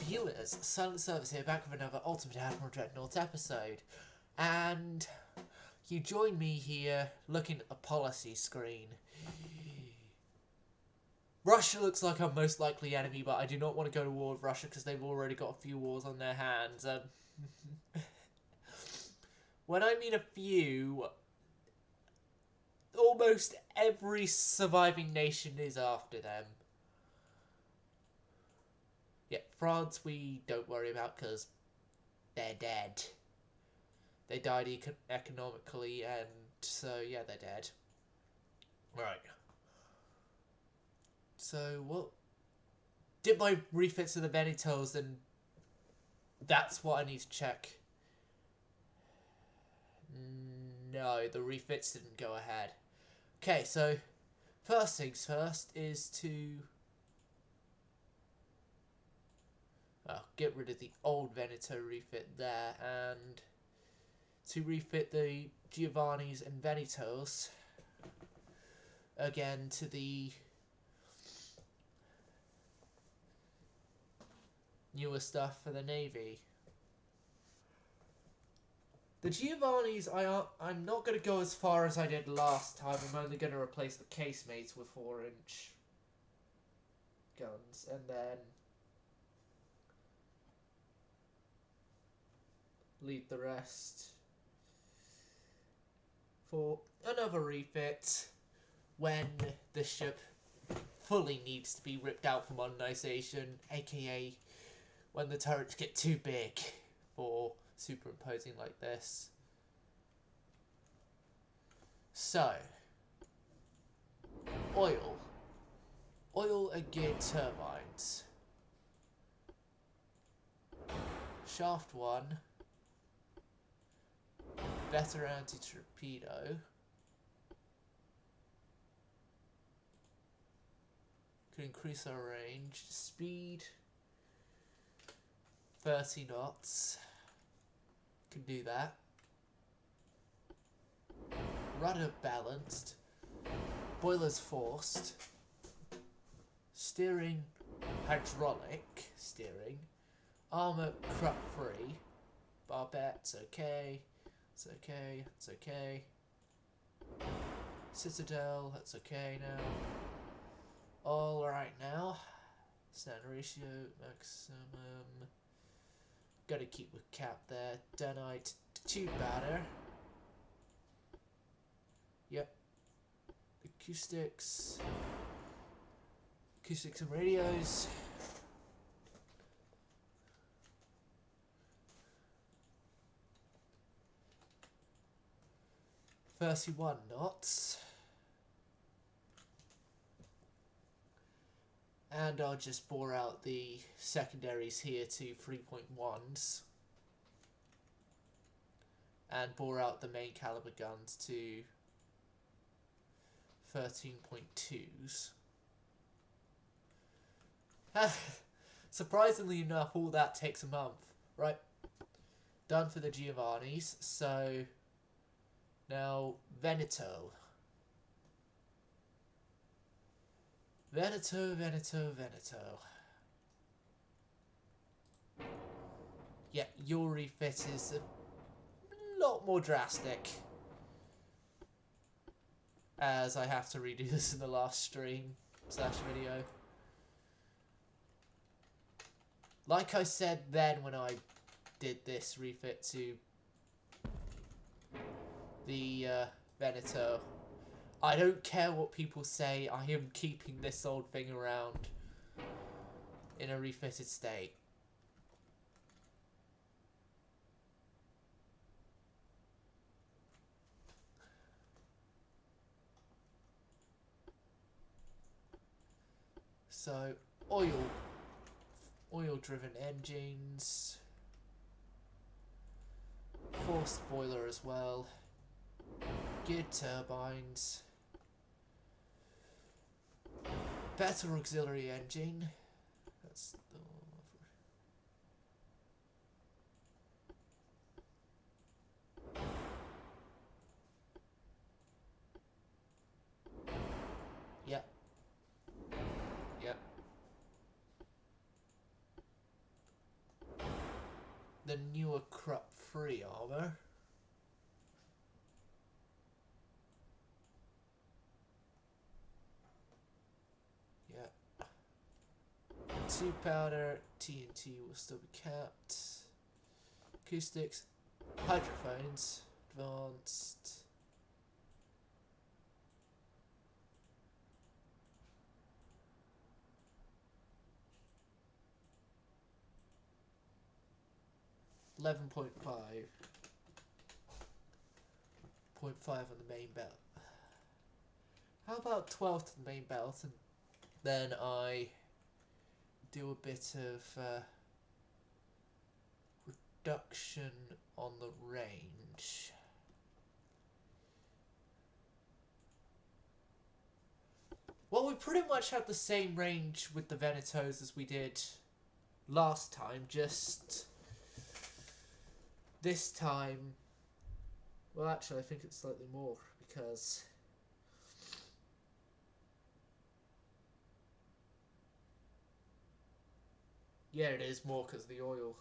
viewers, Silent Service here, back with another Ultimate Admiral Dreadnoughts episode. And you join me here looking at the policy screen. Russia looks like our most likely enemy, but I do not want to go to war with Russia because they've already got a few wars on their hands. When I mean a few, almost every surviving nation is after them. Yeah, France we don't worry about because they're dead. They died economically, and so yeah, they're dead. Right. So what? Did my refits of the Venetos, and that's what I need to check. No, the refits didn't go ahead. Okay, so first things first is to get rid of the old Veneto refit there, and to refit the Giovannis and Venetos again to the newer stuff for the Navy. The Giovannis, I'm not going to go as far as I did last time. I'm only going to replace the casemates with 4-inch guns, and then leave the rest for another refit when the ship fully needs to be ripped out for modernization, aka when the turrets get too big for superimposing like this. So, oil and geared turbines. Shaft 1, better anti-torpedo. Could increase our range. Speed 30 knots. Can do that. Rudder balanced. Boilers forced. Steering hydraulic steering. Armor crap free. Barbettes okay. It's okay. It's okay. Citadel, that's okay now. All right now. Standard ratio maximum. Gotta keep with cap there. Dunite, tube batter. Yep. Acoustics and radios. $31 knots. And I'll just bore out the secondaries here to 3.1s. And bore out the main caliber guns to 13.2s. Surprisingly enough, all that takes a month. Right. Done for the Giovannis. So, now Veneto. Veneto. Yeah, your refit is a lot more drastic, as I have to redo this in the last stream / video. Like I said then when I did this refit to the Veneto, I don't care what people say, I am keeping this old thing around in a refitted state. So, oil-driven engines, forced boiler as well, geared turbines, better auxiliary engine. That's the yep. Yep. the newer crop 3 armor. Yeah. 2 powder, TNT will still be kept. Acoustics, hydrophones, advanced. .5 on the main belt. How about 12 to the main belt, and then I do a bit of reduction on the range. Well, we pretty much have the same range with the Venetos as we did last time, just this time. Well, actually, I think it's slightly more because yeah, it is more because of the oil.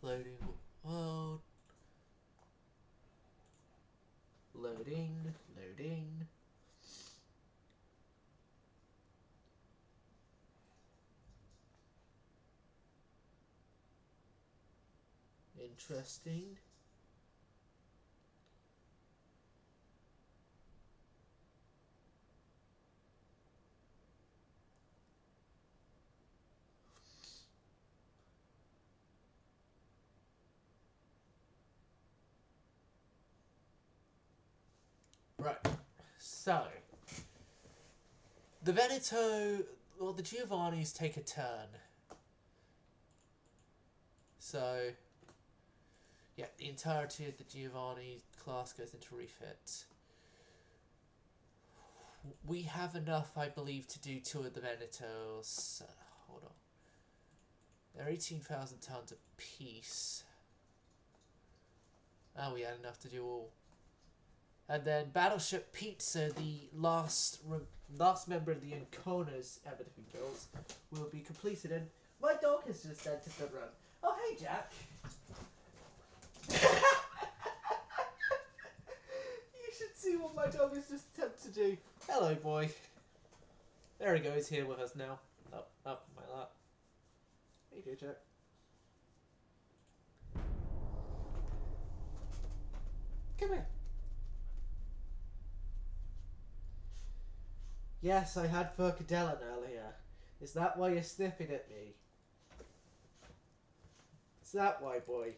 Loading world. Loading. Interesting. Right. So the Veneto, well, the Giovannis take a turn. So yeah, the entirety of the Giovanni class goes into refit. We have enough, I believe, to do 2 of the Venetos. Hold on. They're 18,000 tons a piece. Oh, we had enough to do all. And then Battleship Pizza, the last member of the Anconas ever to be built, will be completed. And my dog has just entered the run. Oh, hey, Jack. You should see what my dog has just attempted to do. Hello, boy. There he goes, here with us now. Up my lap. Hey, dear Jack. Come here. Yes, I had Furcadellen earlier. Is that why you're sniffing at me? Is that why, boy?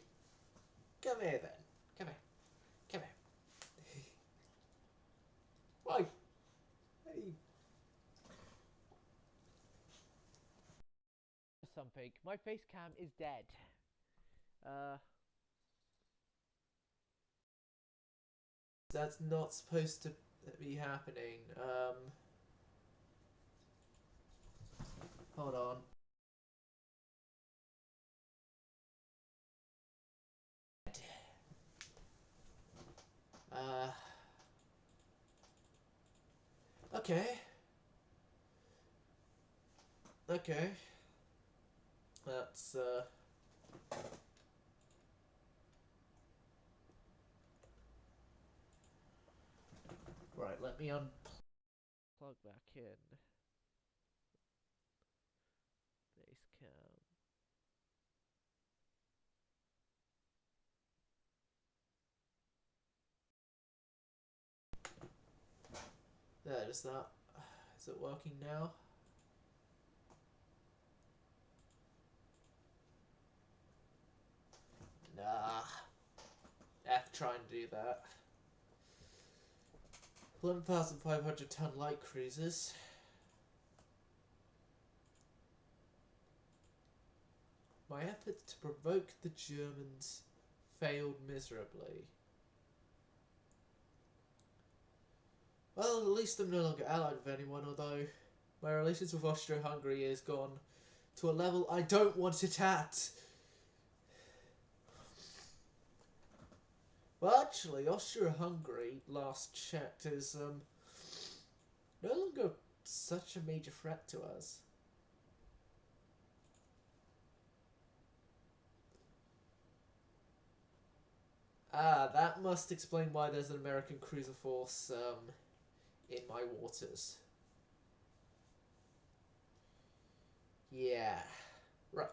Come here, then. Come here. Come here. Why? Hey. Something. My face cam is dead. That's not supposed to be happening. Hold on. Okay. Okay. That's, right, let me unplug back in. Base cam. There, is that. Is it working now? Nah. F trying to do that. 11,500 ton light cruisers. My efforts to provoke the Germans failed miserably. Well, at least I'm no longer allied with anyone, although my relations with Austro-Hungary has gone to a level I don't want it at. Well, actually, Austro-Hungary, last checked, is no longer such a major threat to us. Ah, that must explain why there's an American cruiser force in my waters. Yeah. Right.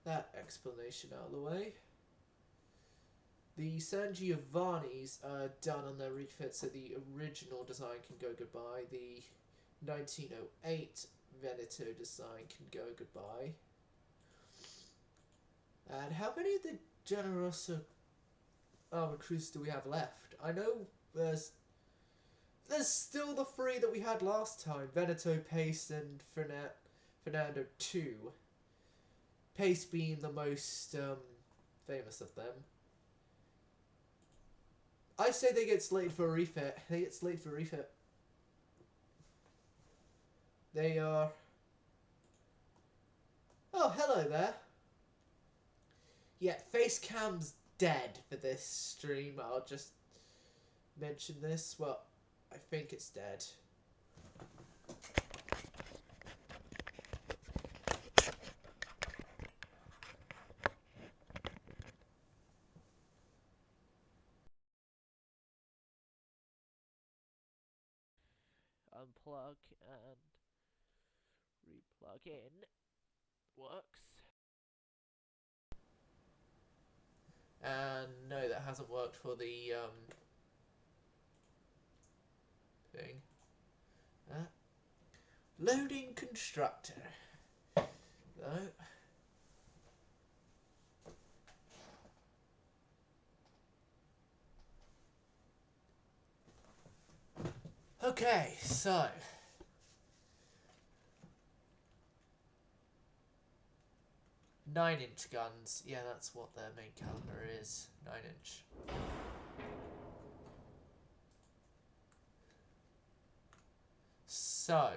That explanation out of the way. The San Giovanni's are done on their refit, so the original design can go goodbye. The 1908 Veneto design can go goodbye. And how many of the Generoso armored cruisers do we have left? I know there's still the three that we had last time. Veneto, Pace, and Fernando 2. Pace being the most famous of them. I say they get slated for a refit. They get slated for a refit. They are... Oh, hello there. Yeah, Facecam's dead for this stream. I'll just mention this. Well, I think it's dead. Unplug and replug in. Works. And no, that hasn't worked for the thing. Loading constructor. No. Okay, so 9-inch guns. Yeah, that's what their main caliber is. 9-inch. So,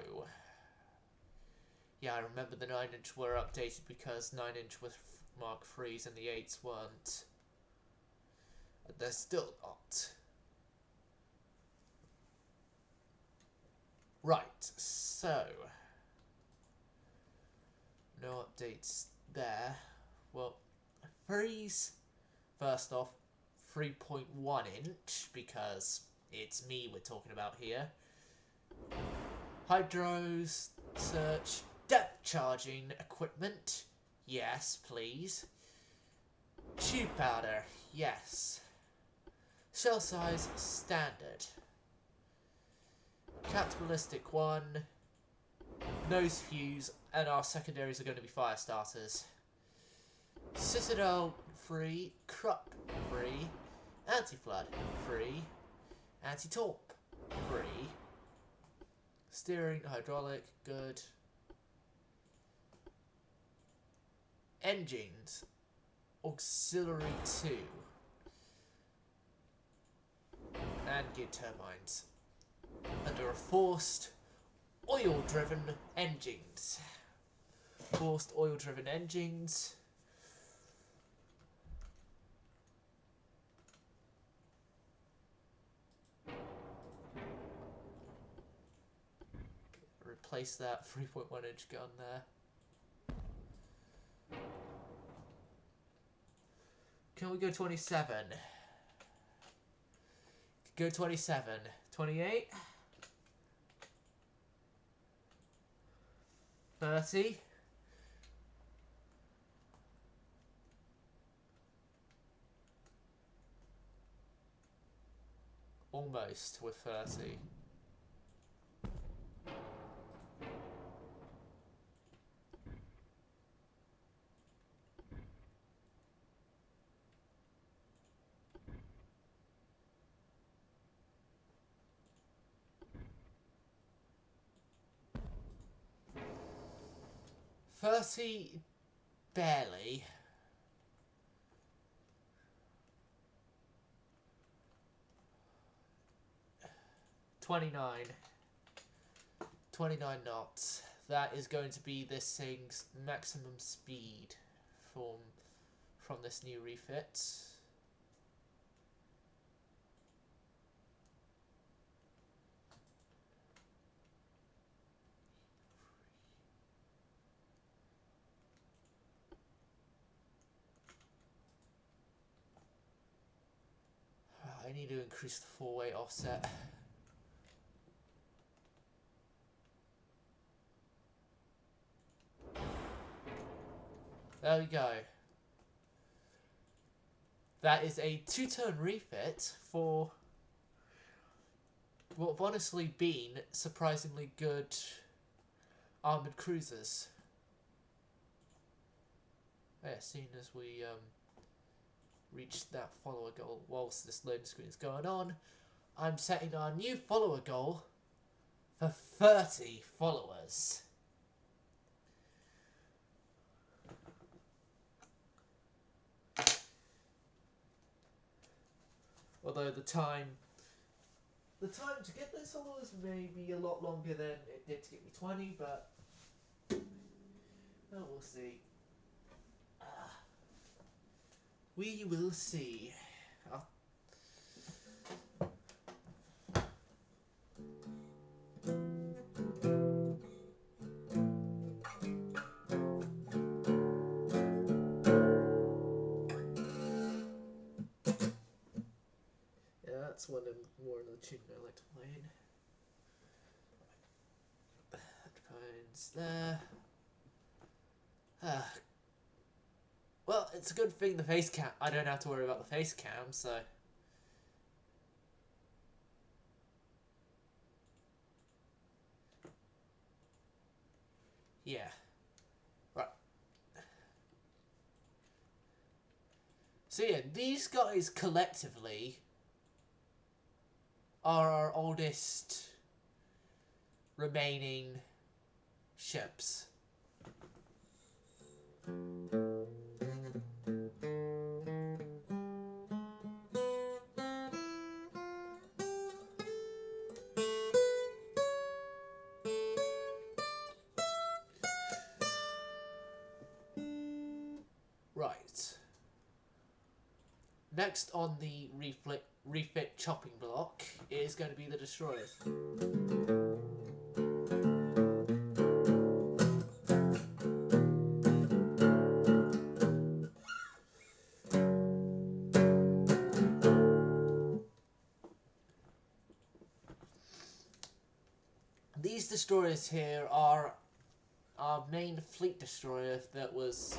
yeah, I remember the 9-inch were updated because 9-inch was Mark III's and the 8s weren't. And they're still not. Right, so no updates there. Well, 3's first off 3.1 inch because it's me we're talking about here. Hydros, search, depth charging equipment. Yes, please. Tube powder. Yes. Shell size standard. Capped ballistic 1. Nose fuse, and our secondaries are going to be fire starters. Citadel free, Krupp free, anti-flood free, anti-torp free, steering hydraulic good, engines auxiliary 2, and gear turbines under a forced oil-driven engines. Forced oil-driven engines. Replace that 3.1-inch gun there. Can we go 27? Go 27. 28. 30. Almost with 30. Barely. 29. 29 knots. That is going to be this thing's maximum speed from this new refit. I need to increase the 4-way offset. There we go. That is a 2-turn refit for what have honestly been surprisingly good armoured cruisers. Yeah, seeing as we reached that follower goal whilst this loading screen is going on, I'm setting our new follower goal for 30 followers. Although the time to get those followers may be a lot longer than it did to get me 20, but well, we'll see. We will see. That's one of more of the tune I like to play in. Headphones there. Well, it's a good thing the face cam. I don't have to worry about the face cam, so. Yeah. Right. So yeah, these guys collectively are our oldest remaining ships. Right. Next on the refit chopping block is going to be the destroyers. These destroyers here are our main fleet destroyer that was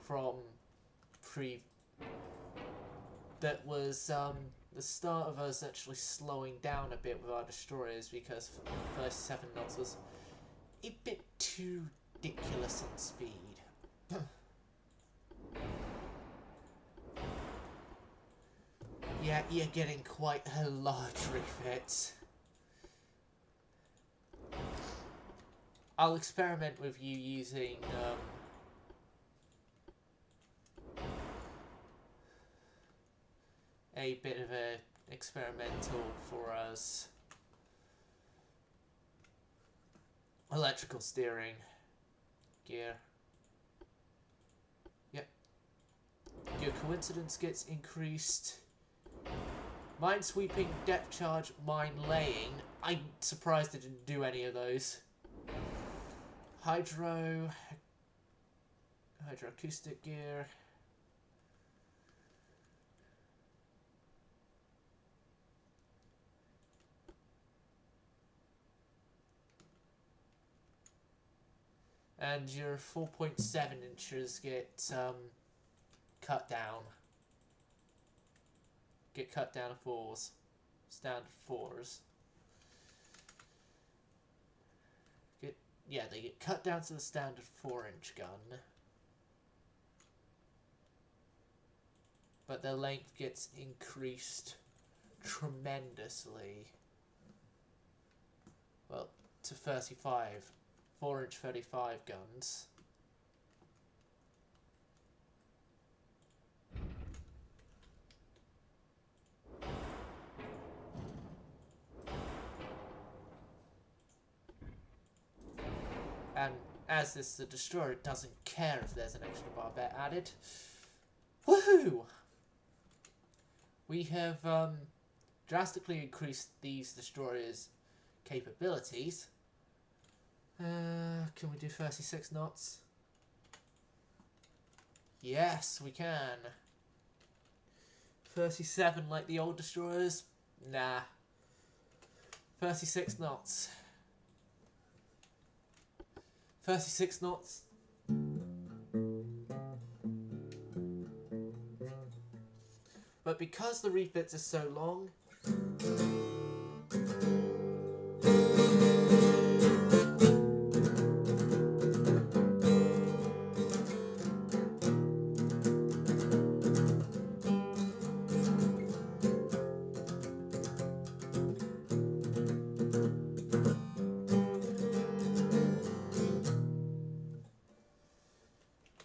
from the start of us actually slowing down a bit with our destroyers, because 37 knots was a bit too ridiculous in speed. Yeah, you're getting quite a large refit. I'll experiment with you using a bit of a experimental for us electrical steering gear. Yep. Your coincidence gets increased. Mine sweeping, depth charge, mine laying. I'm surprised it didn't do any of those. Hydroacoustic gear. And your 4.7 inches get cut down. Get cut down to 4s. Standard 4s. Yeah, they get cut down to the standard 4-inch gun. But their length gets increased tremendously. Well, to 35. 4-inch 35 guns. as this is a destroyer, it doesn't care if there's an extra barbette added. Woohoo! We have drastically increased these destroyers' capabilities. Can we do 36 knots? Yes, we can. 37 like the old destroyers? Nah. 36 knots. 36 knots. But because the refits are so long,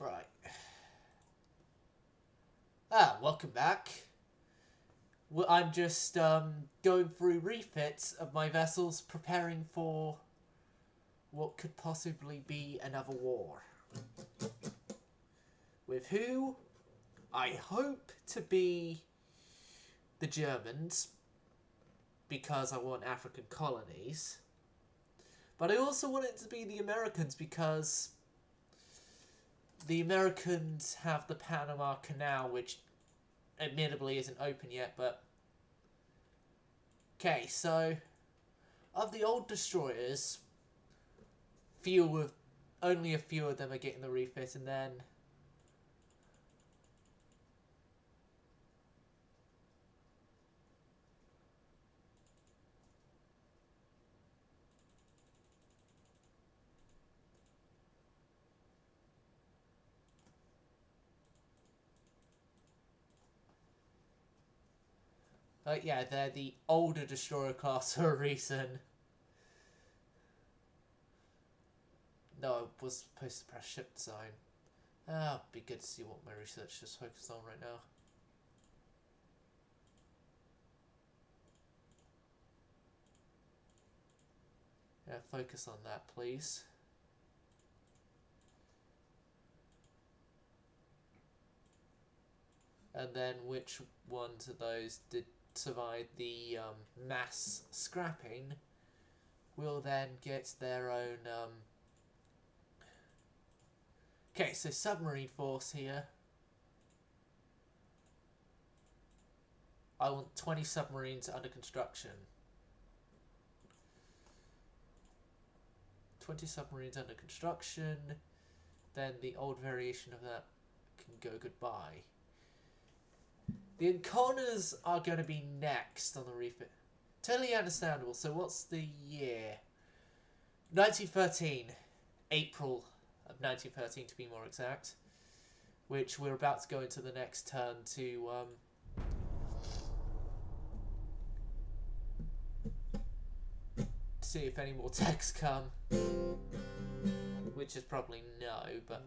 right. Welcome back. Well, I'm just going through refits of my vessels, preparing for what could possibly be another war. With who? I hope to be the Germans, because I want African colonies. But I also want it to be the Americans, because the Americans have the Panama Canal, which admittedly isn't open yet, but... Okay, so, of the old destroyers, only a few of them are getting the refit, and then... yeah, they're the older destroyer class for a reason. No, I was supposed to press ship design. It'd be good to see what my research is focused on right now. Yeah, focus on that, please. And then which ones of those did survive the mass scrapping will then get their own... Okay, so submarine force here. I want 20 submarines under construction. 20 submarines under construction. Then the old variation of that can go goodbye. The Enconas are going to be next on the refit. Totally understandable. So what's the year? 1913. April of 1913 to be more exact. Which we're about to go into the next turn to... see if any more texts come. Which is probably no, but...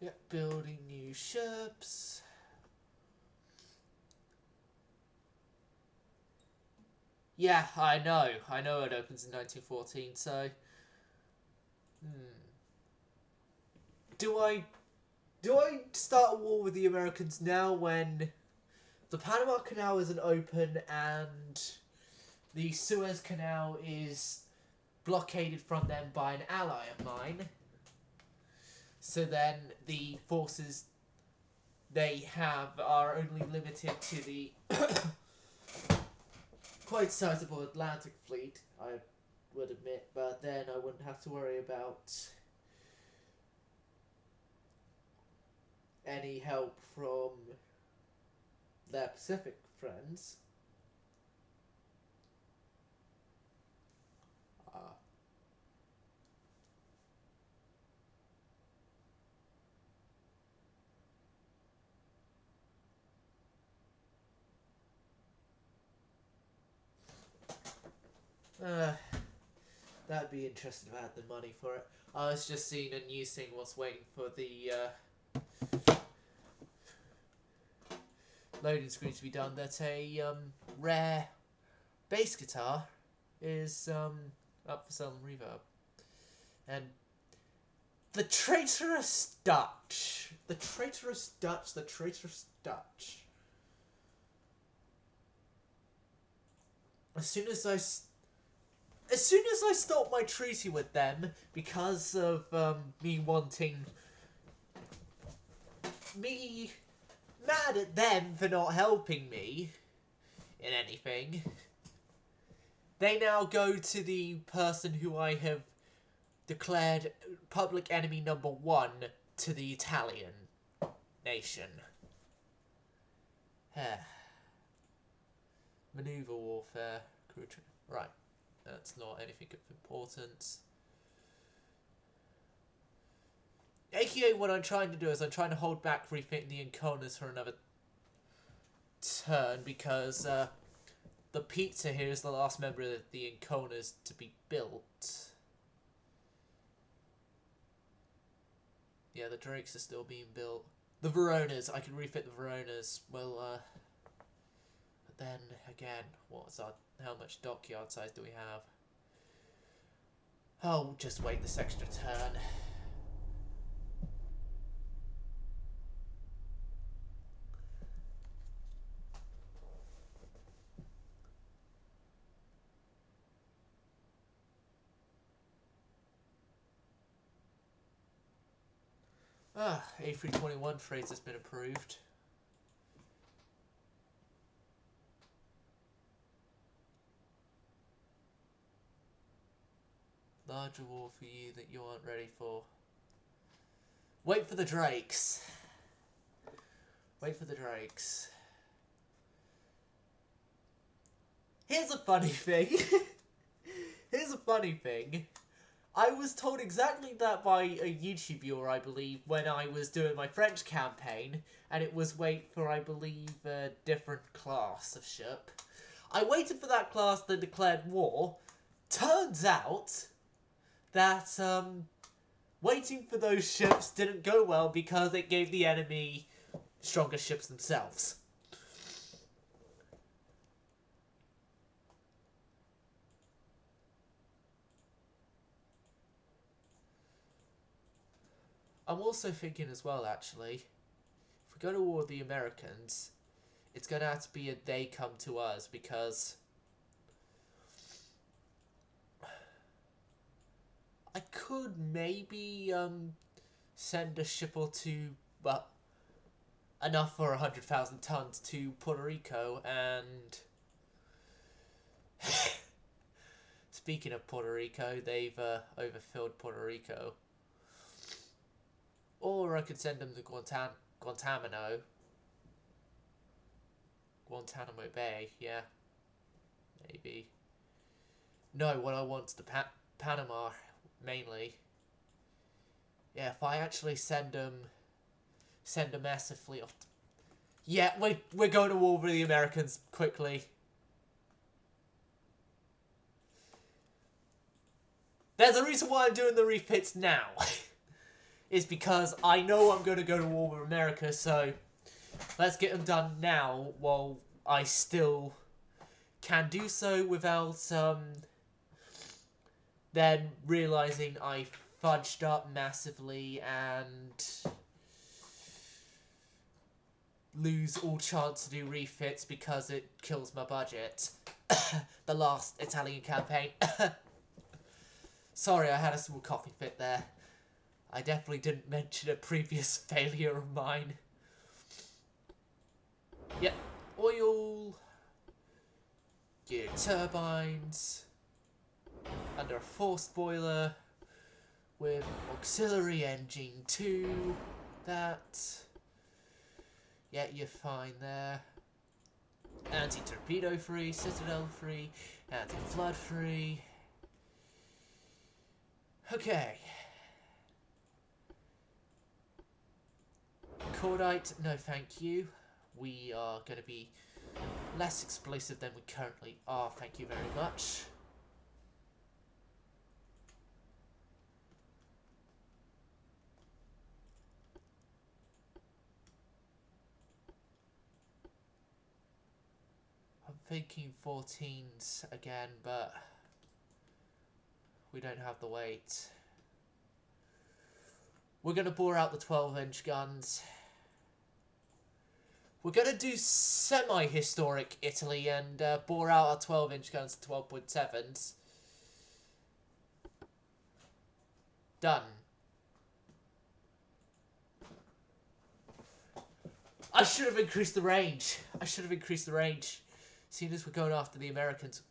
Yep, building new ships. Yeah, I know it opens in 1914, so... Do I start a war with the Americans now when the Panama Canal isn't open and the Suez Canal is blockaded from them by an ally of mine? So then the forces they have are only limited to the quite sizable Atlantic fleet, I would admit, but then I wouldn't have to worry about any help from their Pacific friends. Uh, that'd be interesting if I had the money for it. I was just seeing a news thing whilst waiting for the loading screen to be done that a rare bass guitar is up for sale on Reverb. And the traitorous Dutch. The traitorous Dutch. The traitorous Dutch. As soon as I stopped my treaty with them because of me mad at them for not helping me in anything, they now go to the person who I have declared public enemy #1 to the Italian nation. Maneuver warfare. Right. That's not anything of importance. AKA what I'm trying to do is I'm trying to hold back refitting the Enconas for another turn because the Pizza here is the last member of the Enconas to be built. Yeah, the Drakes are still being built. The Veronas, I can refit the Veronas. Well, but then again, how much dockyard size do we have? Oh, we'll just wait this extra turn. A321 phrase has been approved. Larger war for you that you aren't ready for. Wait for the Drakes. Wait for the Drakes. Here's a funny thing. Here's a funny thing. I was told exactly that by a YouTube viewer, I believe, when I was doing my French campaign, and it was wait for, I believe, a different class of ship. I waited for that class that declared war. Turns out that waiting for those ships didn't go well because it gave the enemy stronger ships themselves. I'm also thinking as well, actually, if we go to war with the Americans, it's going to have to be a they come to us, because I could maybe send a ship or two, well, enough for 100,000 tons to Puerto Rico, and speaking of Puerto Rico, they've overfilled Puerto Rico. Or I could send them to Guantanamo Bay, yeah. Maybe. No, what I want is the Panama, mainly. Yeah, if I actually send a massive fleet off... Yeah, we're going to war with the Americans, quickly. There's a reason why I'm doing the refits now. Is because I know I'm going to go to war with America, so let's get them done now while I still can do so without then realising I fudged up massively and lose all chance to do refits because it kills my budget. The last Italian campaign. Sorry, I had a small coughing fit there. I definitely didn't mention a previous failure of mine. Yep, oil, gear turbines, under a forced boiler, with auxiliary engine 2, that, yeah, you're fine there. Anti-torpedo free, citadel free, anti-flood free. Okay. Cordite, no thank you. We are going to be less explosive than we currently are, thank you very much. thinking 14s again, but we don't have the weight. We're going to bore out the 12-inch guns. We're going to do semi-historic Italy and bore out our 12-inch guns to 12.7s. Done. I should have increased the range. Seeing as we're going after the Americans.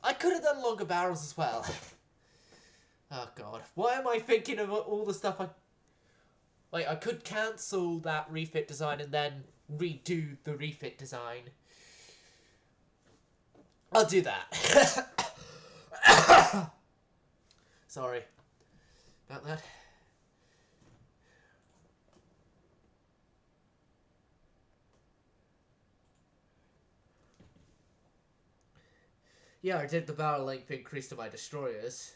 I could have done longer barrels as well. Oh god. Why am I thinking of all the stuff I... Like, I could cancel that refit design and then redo the refit design. I'll do that. Sorry about that. Yeah, I did the barrel length increase to my destroyers.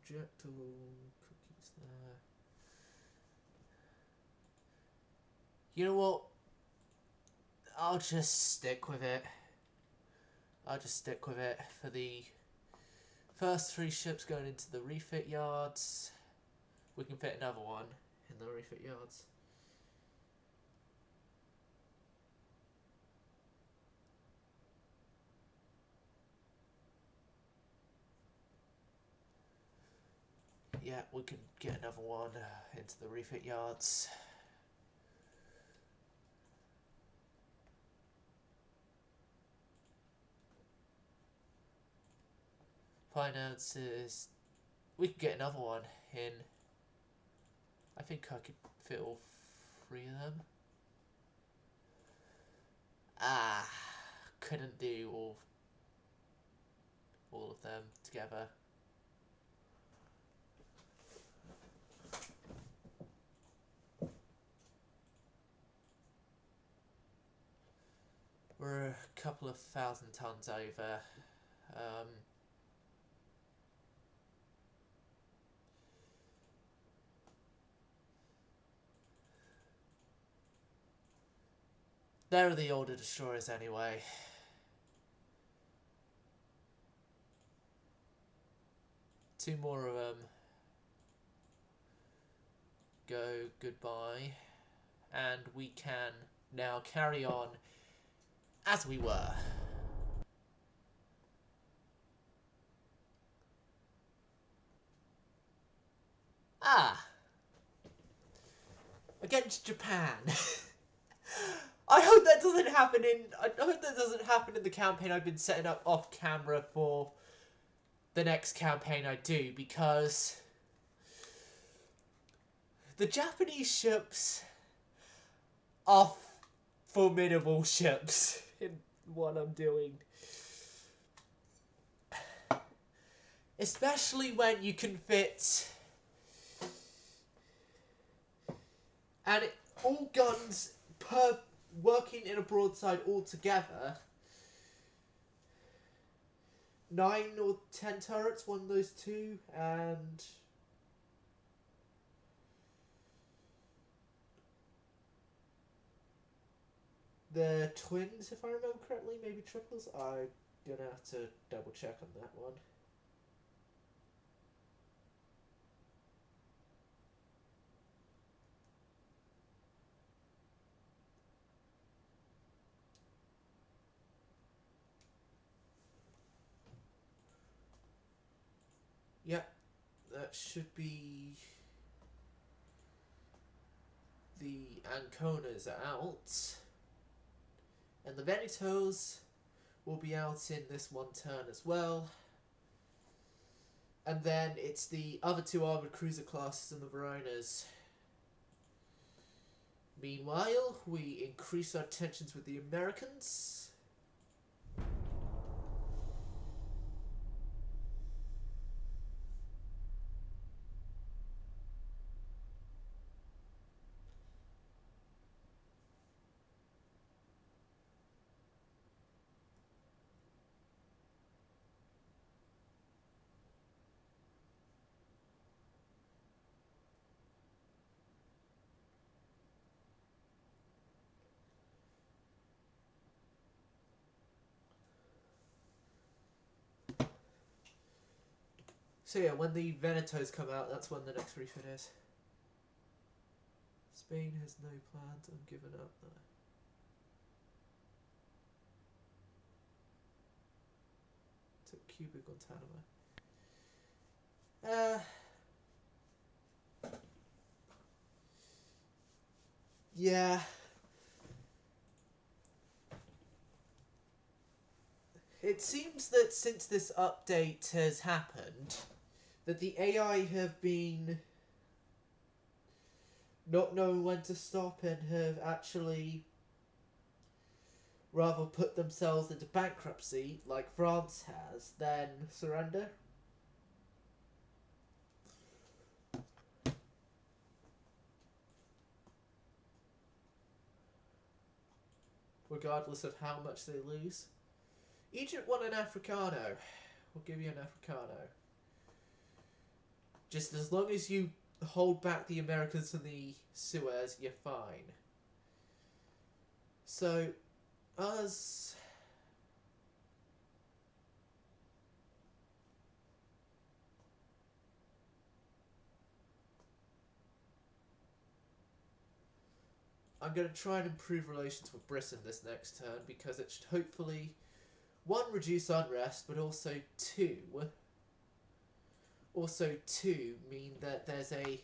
Projectile cookies there. You know what? I'll just stick with it. For the first 3 ships going into the refit yards. We can fit another one in the refit yards. Yeah, we can get another one into the refit yards. Finances. We can get another one in. I think I could fit all 3 of them. Couldn't do all of them together. We're a couple of 1,000 tons over. There are the older destroyers anyway. Two more of them go goodbye, and we can now carry on as we were. Against Japan. I hope that doesn't happen in the campaign I've been setting up off camera for the next campaign I do, because the Japanese ships are formidable ships in what I'm doing. Especially when you can fit... And all guns per working in a broadside altogether, 9 or 10 turrets, one of those two, and the twins, if I remember correctly, maybe triples. I'm gonna have to double check on that one. Yeah, that should be... The Anconas are out. And the Venetos will be out in this one turn as well. And then it's the other 2 armoured cruiser classes and the Veronas. Meanwhile, we increase our tensions with the Americans. So yeah, when the Venetos come out, that's when the next refit is. Spain has no plans on giving up though. Took Cuba, Guantanamo. Yeah. It seems that since this update has happened, that the AI have been not knowing when to stop and have actually rather put themselves into bankruptcy, like France has, than surrender. Regardless of how much they lose. Egypt won an Africano. We'll give you an Africano. Just as long as you hold back the Americans and the Suez, you're fine. So, us... I'm going to try and improve relations with Britain this next turn because it should hopefully, one, reduce unrest, but also two, mean that there's a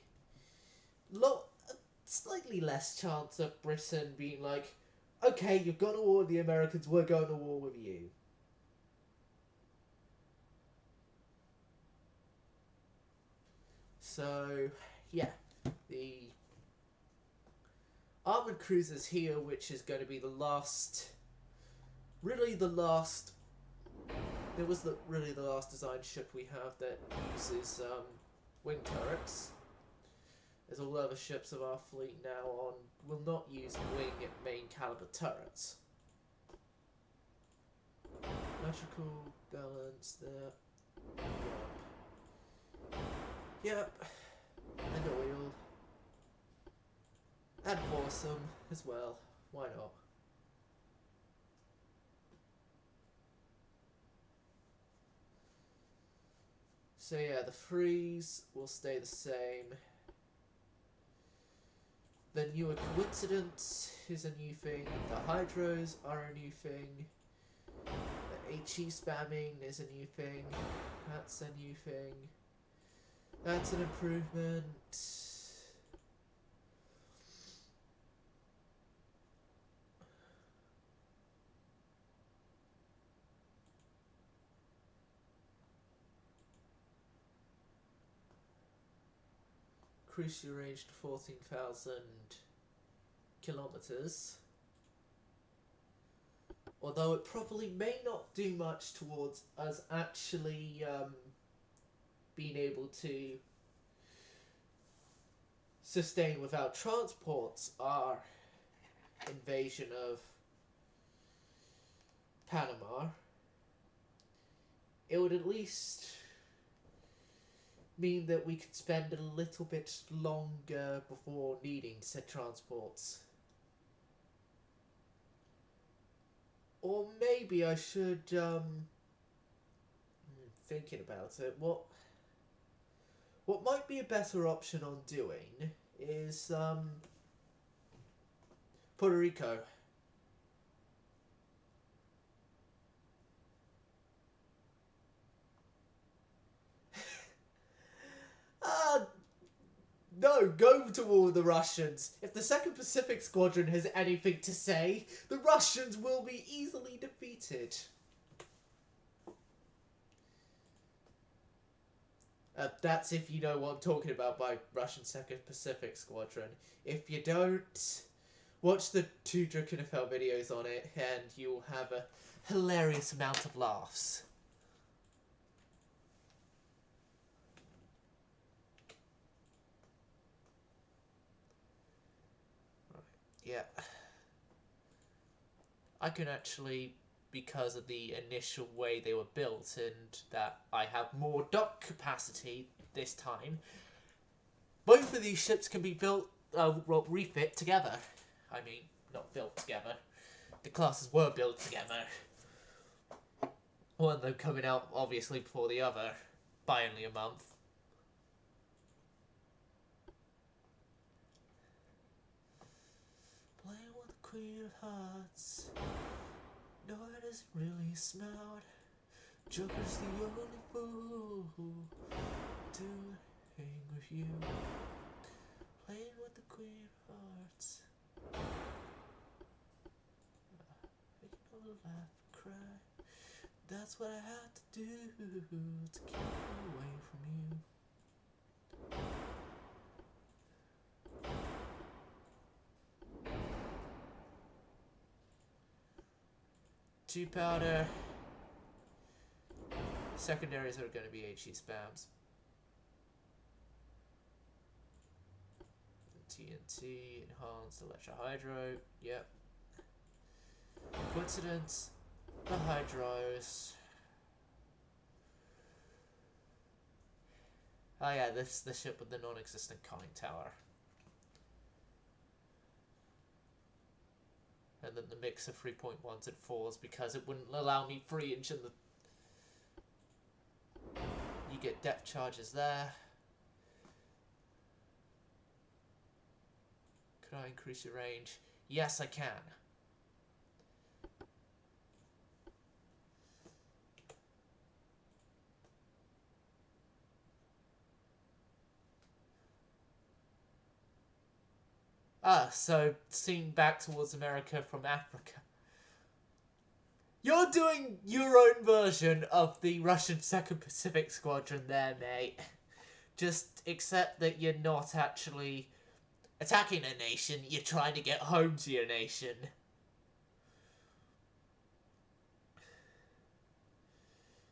slightly less chance of Britain being like, okay, you've gone to war with the Americans, we're going to war with you. So, yeah, the armoured cruisers here, which is going to be the last, really the last design ship we have that uses wing turrets. As all other ships of our fleet now on will not use wing main caliber turrets. Electrical balance there. Yep. And oil. And awesome as well. Why not? So yeah, the freeze will stay the same. The newer coincidence is a new thing. The hydros are a new thing. The HE spamming is a new thing. That's a new thing. That's an improvement. Increase your range to 14,000 kilometers. Although it probably may not do much towards us actually being able to sustain without transports our invasion of Panama. It would at least mean that we could spend a little bit longer before needing said transports. Or maybe I should, thinking about it, what might be a better option on doing is, Puerto Rico. No, go to war with the Russians. If the 2nd Pacific Squadron has anything to say, the Russians will be easily defeated. That's if you know what I'm talking about by Russian 2nd Pacific Squadron. If you don't, watch the 2 Drakenfell videos on it and you'll have a hilarious amount of laughs. Yeah. I can actually, because of the initial way they were built and that I have more dock capacity this time, both of these ships can be built, refit together. I mean, not built together. The classes were built together. One of them coming out, obviously, before the other. by only a month. Playing with the Queen of Hearts. No, it isn't really smart. Joker's the only fool to hang with you. Playing with the Queen of Hearts. Making a laugh, cry. That's what I had to do to keep away from you. Two powder. Secondaries are going to be HE spams. TNT, enhanced electrohydro. Yep. Coincidence. The hydros. Oh yeah, this is the ship with the non-existent conning tower. And then the mix of 3.1s and 4s because it wouldn't allow me 3-inch in the... You get depth charges there. Could I increase your range? Yes, I can. Ah, so seen back towards America from Africa. You're doing your own version of the Russian 2nd Pacific Squadron there, mate. Just accept that you're not actually attacking a nation, you're trying to get home to your nation.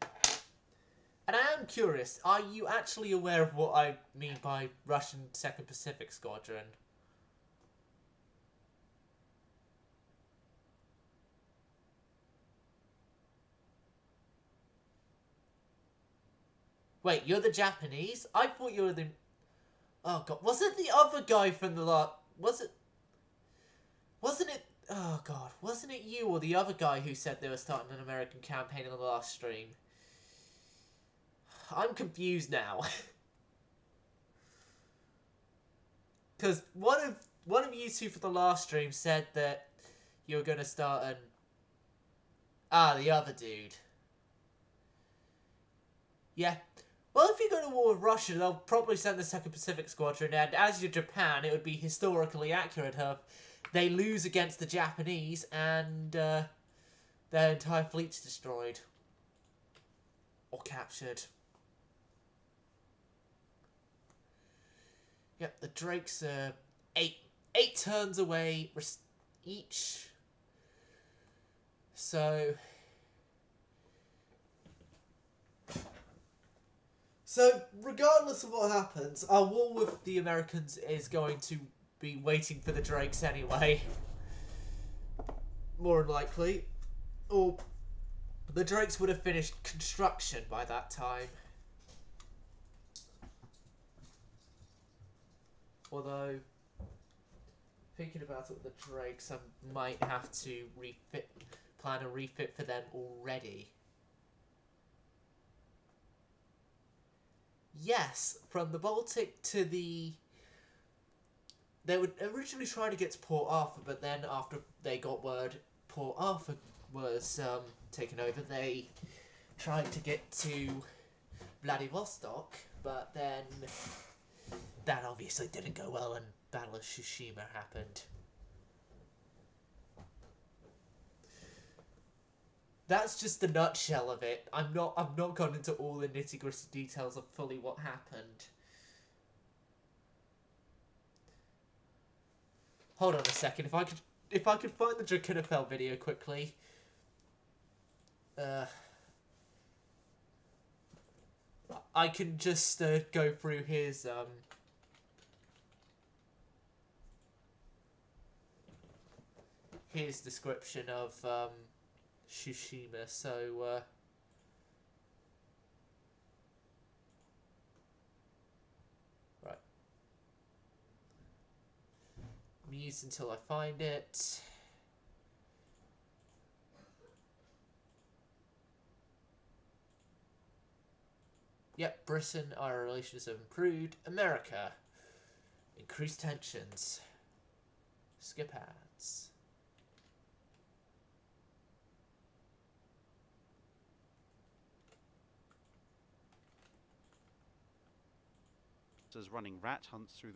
And I am curious, are you actually aware of what I mean by Russian 2nd Pacific Squadron? Wait, you're the Japanese? I thought you were the... Oh god, was it the other guy from the last... Wasn't it... Oh god, wasn't it you or the other guy who said they were starting an American campaign in the last stream? I'm confused now. Because one of you two for the last stream said that you were going to start an... Ah, the other dude. Yeah. Well, if you go to war with Russia, they'll probably send the 2nd Pacific Squadron, and as you're Japan, it would be historically accurate of they lose against the Japanese, and their entire fleet's destroyed. Or captured. Yep, the Drakes are 8 turns away each. So, regardless of what happens, our war with the Americans is going to be waiting for the Drakes anyway. More than likely. Or the Drakes would have finished construction by that time. Although, thinking about it with the Drakes, I might have to plan a refit for them already. Yes, from the Baltic to the... They would originally try to get to Port Arthur, but then after they got word Port Arthur was taken over, they tried to get to Vladivostok, but then that obviously didn't go well and Battle of Tsushima happened. That's just the nutshell of it. I've not gone into all the nitty-gritty details of fully what happened. Hold on a second. If I could find the Drakenfell video quickly. I can just go through his description of Tsushima. So right. Muse until I find it. Yep, Britain, our relations have improved. America, increased tensions. Skip ads. As running rat hunts through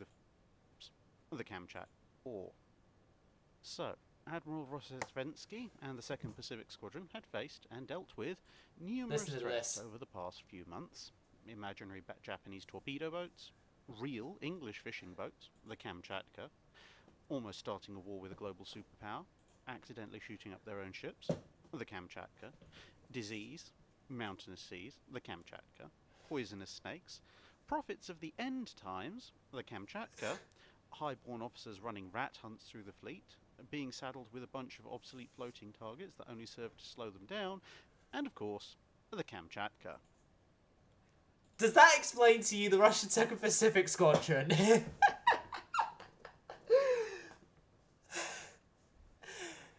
the Kamchatka War. So, Admiral Rosetsvensky and the 2nd Pacific Squadron had faced and dealt with numerous threats over the past few months. Imaginary Japanese torpedo boats, real English fishing boats, the Kamchatka, almost starting a war with a global superpower, accidentally shooting up their own ships, the Kamchatka, disease, mountainous seas, the Kamchatka, poisonous snakes, prophets of the end times, the Kamchatka, highborn officers running rat hunts through the fleet, being saddled with a bunch of obsolete floating targets that only serve to slow them down, and of course, the Kamchatka. Does that explain to you the Russian 2nd Pacific Squadron?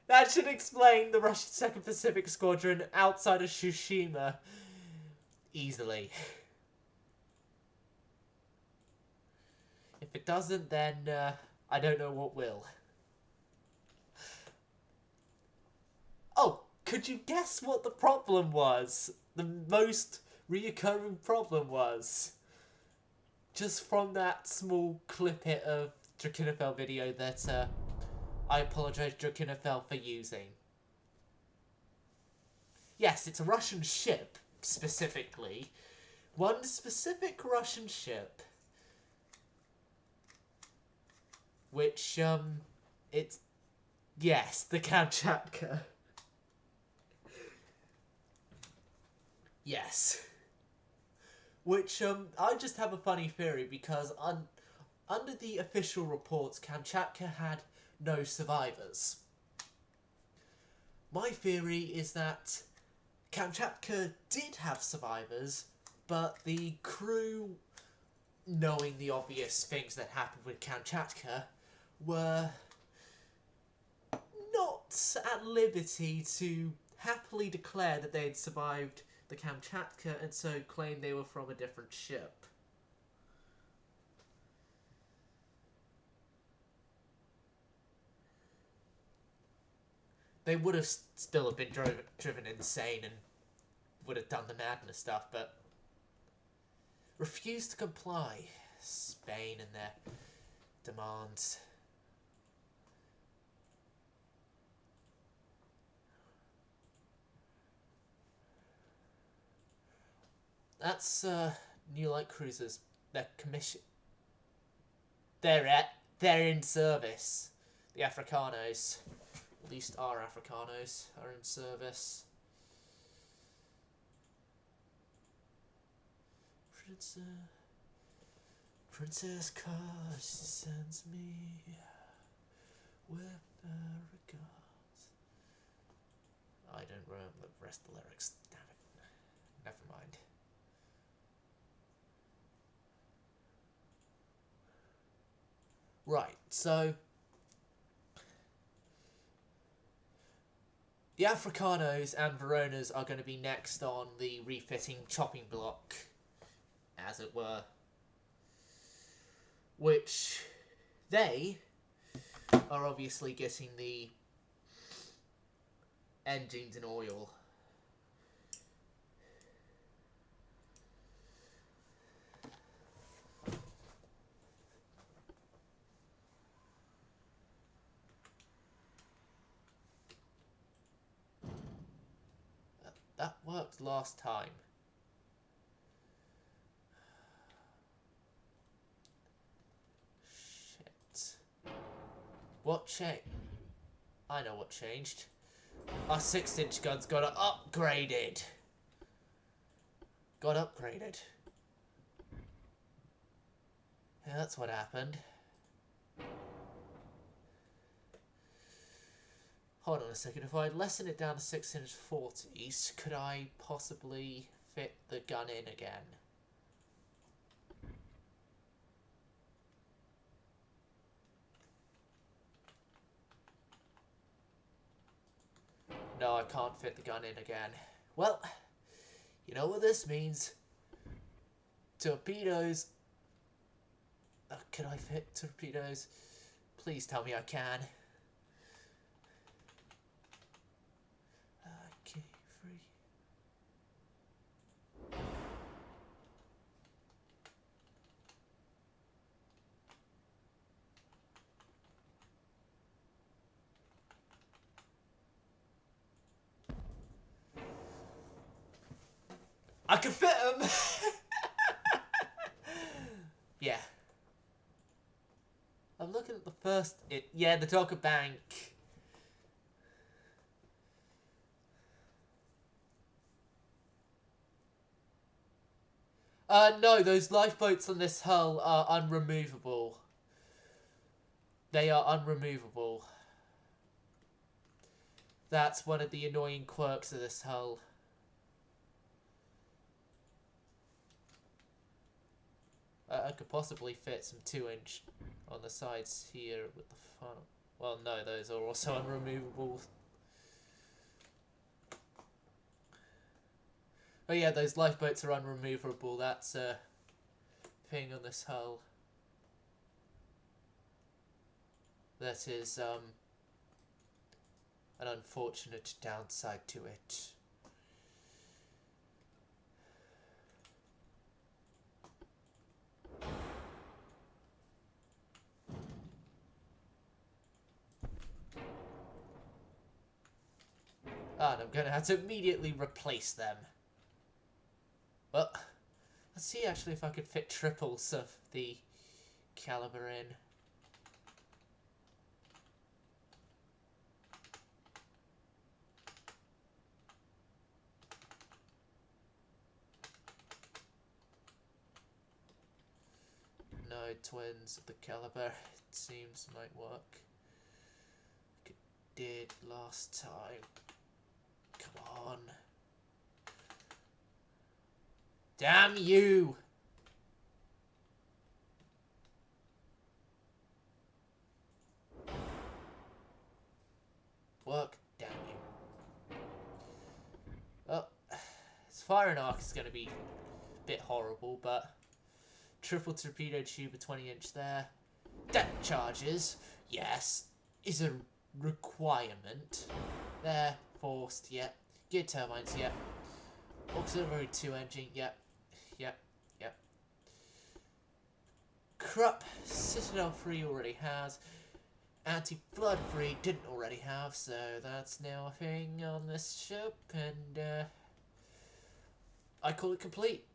That should explain the Russian 2nd Pacific Squadron outside of Tsushima easily. If it doesn't, then I don't know what will. Oh, could you guess what the problem was? The most reoccurring problem was? Just from that small clip of Drakenfell video that I apologise Drakenfell for using. Yes, it's a Russian ship, specifically. One specific Russian ship. Which, it's... Yes, the Kamchatka. Yes. Which, I just have a funny theory because under the official reports, Kamchatka had no survivors. My theory is that Kamchatka did have survivors, but the crew, knowing the obvious things that happened with Kamchatka, were not at liberty to happily declare that they had survived the Kamchatka and so claim they were from a different ship. They would have still have been driven insane and would have done the madness stuff, but refused to comply. Spain and their demands. That's New Light Cruisers. They're commission. They're in service. The Africanos, at least our Africanos, are in service. Princess Carr, she sends me with her regards. I don't remember the rest of the lyrics. Damn it. Never mind. Right, so the Africanos and Veronas are going to be next on the refitting chopping block, as it were. Which they are obviously getting the engines and oil. That worked last time. Shit. What changed? I know what changed. Our 6-inch guns got upgraded. Yeah, that's what happened. Hold on a second, if I lessen it down to 6-inch 40s, could I possibly fit the gun in again? No, I can't fit the gun in again. Well, you know what this means. Torpedoes. Oh, can I fit torpedoes? Please tell me I can. Okay, free. I can fit them! Yeah. I'm looking at the first... yeah, the Dogger Bank. No, those lifeboats on this hull are unremovable. They are unremovable. That's one of the annoying quirks of this hull. I could possibly fit some 2-inch on the sides here with the funnel. Well, no, those are also unremovable. Oh yeah, those lifeboats are unremovable. That's a thing on this hull. That is an unfortunate downside to it. And I'm going to have to immediately replace them. Well, let's see actually if I could fit triples of the caliber in. No, twins of the caliber, it seems might work. Like it did last time. Come on. Damn you! Work, damn you. Well, his firing arc is going to be a bit horrible, but triple torpedo tube, a 20-inch there. Depth charges, yes, is a requirement. There, forced, yep. Gear turbines, yep. Auxiliary 2 engine, yep. Yep, yep. Krupp, Citadel 3 already has. Anti-flood 3 didn't already have, so that's now a thing on this ship, and I call it complete.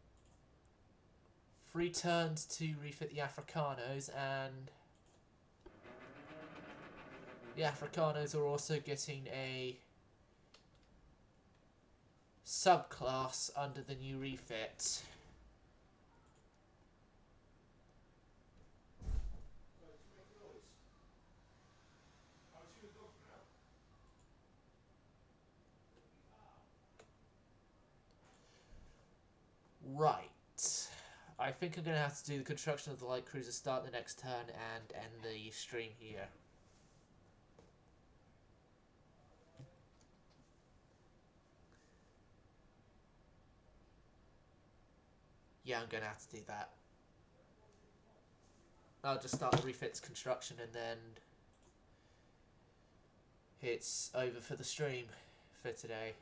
3 turns to refit the Africanos, and the Africanos are also getting a subclass under the new refit. Right. I think I'm going to have to do the construction of the light cruiser, start the next turn, and end the stream here. Yeah, I'm going to have to do that. I'll just start the refits construction and then it's over for the stream for today.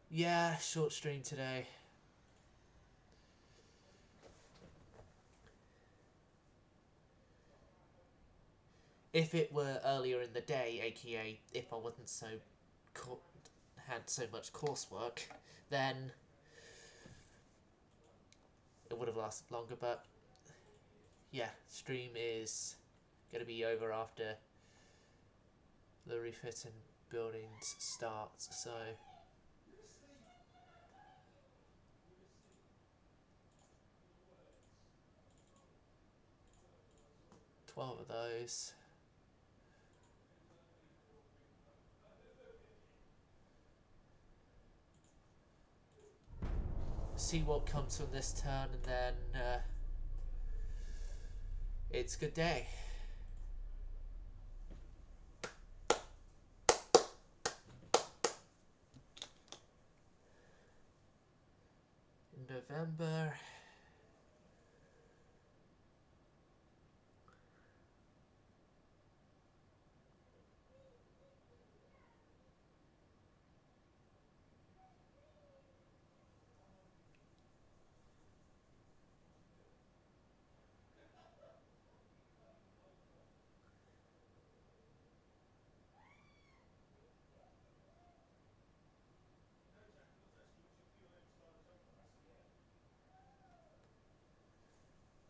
Yeah, short stream today. If it were earlier in the day, aka if I wasn't so had so much coursework, then it would have lasted longer, but yeah, stream is going to be over after the refit and buildings starts, so 12 of those. See what comes from this turn, and then it's a good day. November.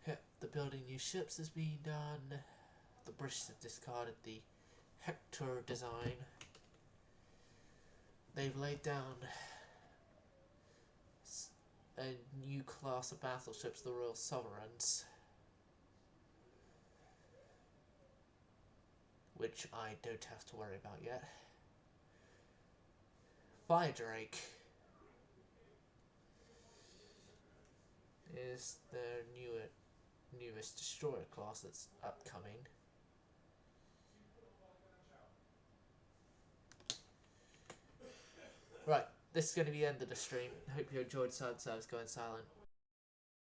Yep, the building new ships has been done. The British have discarded the Hector design. They've laid down a new class of battleships, the Royal Sovereigns, which I don't have to worry about yet. Fire Drake is their newest destroyer class that's upcoming. Right, this is going to be the end of the stream. Hope you enjoyed Silent Service Going Silent.